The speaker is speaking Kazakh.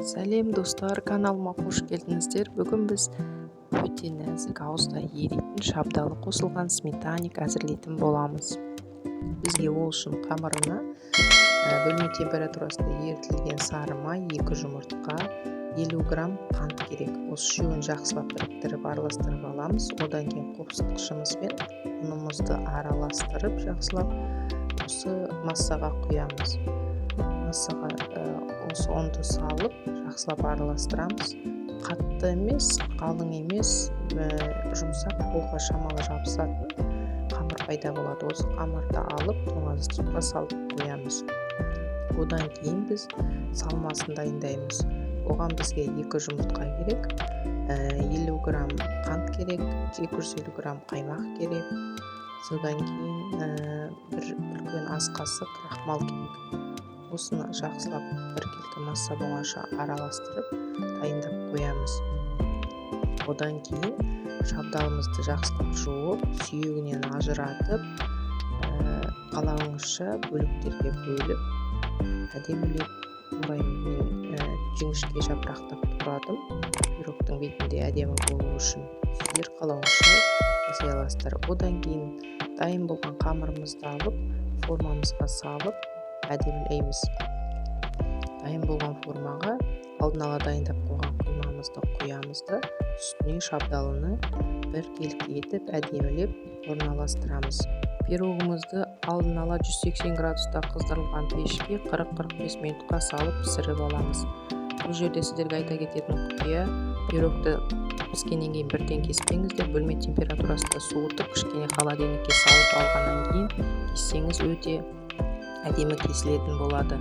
Сәлем достар, каналыма қош келдіңіздер. Бүгін біз өте нәзік ауызда еритін шабдалы қосылған сметаник әзірлейтін боламыз. Бізге ол үшін қамырына бөлме температурасында ерітілген сары май, 2 жұмыртқа, 50 грамм қант керек. Осы үшеуін жақсылап біріктіріп араластырып аламыз. Одан кейін қопсытқышымызбен ұнымызды араластырып жақсылап осы массаға құямыз. Массаға осы ұнды салып жақсылап араластырамыз. Қатты емес, қалың емес, жұмсақ, қолға шамалы жабысатын қамыр пайда болады. Осы қамырды алып тоңазытқышқа салып қоямыз. Одан кейін біз салмасын дайындаймыз. Оған бізге 2 жұмыртқа керек, 50 грамм қант керек, 250 грамм қаймақ керек. Содан кейін бір үлкен ас қасық крахмал керек. Осыны жақсылап бір келте масса болғанша араластырып дайындап қоямыз. Одан кейін шабдалымызды жақсылап жуып, сүйегінен ажыратып, қалауыңызша бөліктерге бөліп, әдемілеп тураймын. Мен жіңішке жапырақтап турадым. Пирогтың бетінде әдемі болу үшін сіздер қалауыңызша жасай аласыздар. Одан кейін дайын болған қамырымызды алып, формамызға салып әдемілейміз. Дайын болған формаға алдын ала дайындап қойған құймамызды құямыз да үстіне шабдалыны бір келкі етіп әдемілеп орналастырамыз. Пирогымызды алдын ала 180 градуста қыздырылған пешке 40-45 минутқа салып пісіріп аламыз. Бұл жерде сіздерге айта кететін құпия, пирогты піскеннен кейін бірден кеспеңіздер, бөлме температурасында суытып, кішкене холодильникке салып алғаннан кейін кессеңіз өте әдемі кесілетін болады.